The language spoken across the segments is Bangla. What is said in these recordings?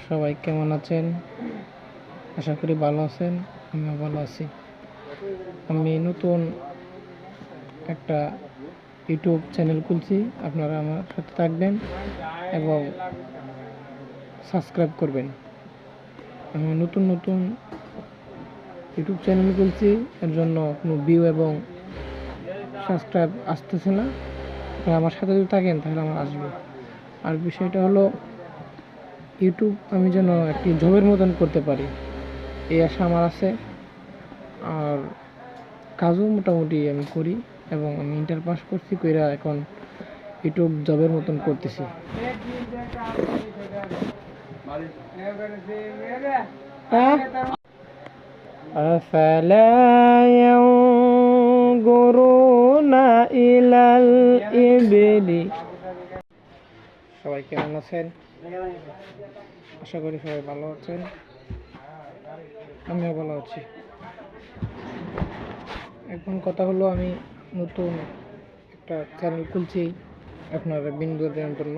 সবাই কেমন আছেন? আশা করি ভালো আছেন। আমিও ভালো আছি। আমি নতুন একটা ইউটিউব চ্যানেল খুলছি। আপনারা আমার সাথে থাকবেন এবং সাবস্ক্রাইব করবেন। আমি নতুন ইউটিউব চ্যানেল খুলছি, এর জন্য কোনো ভিউ এবং সাবস্ক্রাইব আসতেছে না। আপনারা আমার সাথে যদি থাকেন তাহলে আমার আসবে। আর বিষয়টা হলো, ইউটিউব আমি যেন একটি জবের মতন করতে পারি, এই আশা আমার আছে। আর কাজও মোটামুটি আমি করি এবং আমি ইন্টার পাস করছি, কইরা এখন ইউটিউব জবের মতন করতেছি। আফালা ইয়ানজুরুনা ইলাল ইবিলি। সবাই কেমন আছেন? আশা করি সবাই ভালো আছেন। আমিও ভালো আছি। এখন কথা হলো, আমি নতুন একটা চ্যানেল খুলছি আপনারা বিনোদনের জন্য।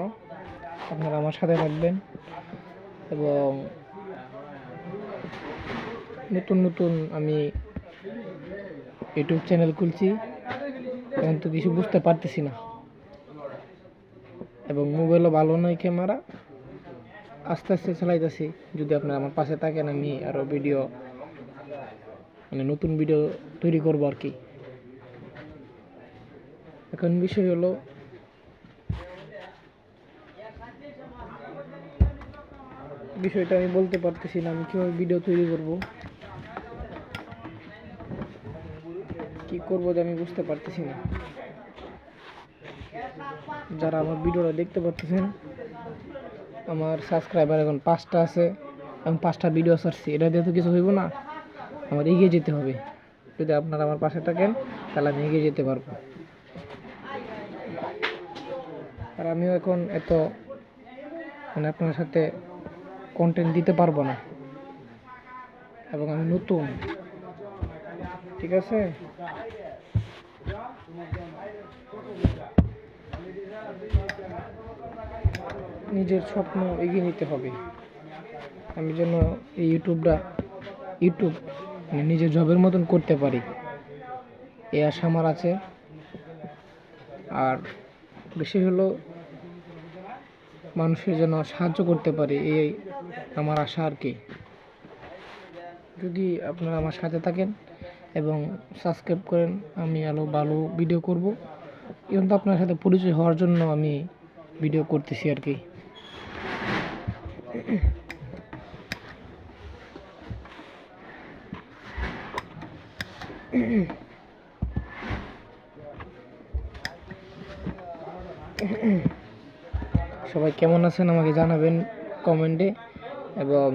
আপনারা আমার সাথে থাকবেন এবং নতুন আমি ইউটিউব চ্যানেল খুলছি, এখন তো কিছু বুঝতে পারতেছি না এবং মোবাইলও ভালো নয়, ক্যামেরা আস্তে আস্তে চালাইতেছি। যদি আপনারা আমার পাশে থাকেন, আমি আরও ভিডিও নতুন ভিডিও তৈরি করবো আর কি। এখন বিষয় হলো, বিষয়টা আমি বলতে পারতেছি না, আমি কীভাবে ভিডিও তৈরি করব, কি করবো যে আমি বুঝতে পারতেছি না। যারা আমার ভিডিওটা দেখতে পারতেছেন, আমার সাবস্ক্রাইবার এখন 5টা আছে, আমি 5টা ভিডিও ছাড়ছি, এটা দিয়ে তো কিছু হইব না, আমার এগিয়ে যেতে হবে। যদি আপনারা আমার পাশে থাকেন তাহলে আমি এগিয়ে যেতে পারবো। আর আমিও এখন এত আপনার সাথে কন্টেন্ট দিতে পারবো না এবং আমি নতুন, ঠিক আছে? নিজের স্বপ্ন এগিয়ে নিতে হবে। আমি যেন এই ইউটিউব নিজের জবের মতন করতে পারি, এই আশা আমার আছে। আর বেশি হলো, মানুষের যেন সাহায্য করতে পারি, এই আমার আশা আর কি। যদি আপনারা আমার সাথে থাকেন এবং সাবস্ক্রাইব করেন, আমি আরও ভালো ভিডিও করব। এখন তো আপনার সাথে পরিচয় হওয়ার জন্য আমি ভিডিও করতেছি আর কি। সবাই কেমন আছেন আমাকে জানাবেন কমেন্টে এবং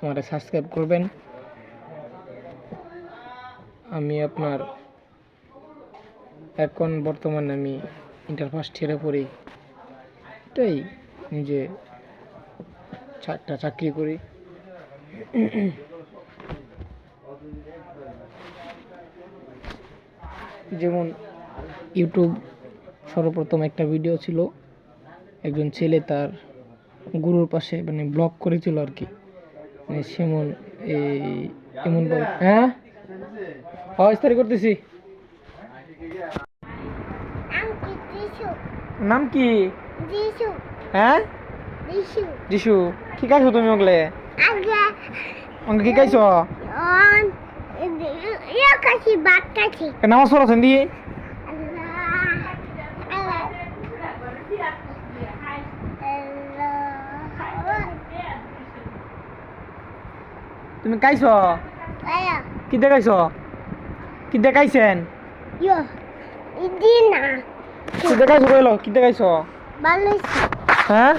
আমাকে সাবস্ক্রাইব করবেন। আমি আপনার এখন বর্তমানে আমি ইন্টার ফার্স্ট ইয়ারে পড়ি, এটাই নিজে একটা চাকরি করি। যেমন ইউটিউব সর্বপ্রথম একটা ভিডিও ছিল, একজন ছেলে তার গুরুর পাশে ব্লগ করেছিল আর কি, সেমন এমন হ্যাঁ ইস্তারি করতেছি। নাম কি? হ্যাঁ, যিশু। কি খাইছো তুমি? ওগলে কি খাইছো? নামাজ পড়াছেন দিয়ে? তুমি খাইছো? কি দেখাইছো? কি দেখাইছেন? কি দেখাইছো কইলো? কি দেখাইছো? হ্যাঁ,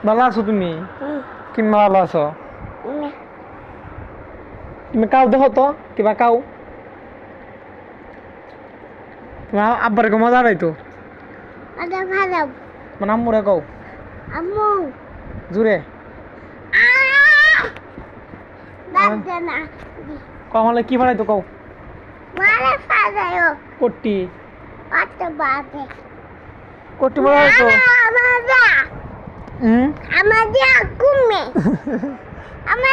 ভালো আছো তুমি? কি ভালো আছো? তুমি কাউ দেখো তো, কিবা কাউ তোমার আব্বার কো মজা নাই তো? মানে আম্মুরে কও জুড়ে কমলে কি বানাই তো কও? কোটি কোটি বানাই তো? আমাদের ঘুমে আমার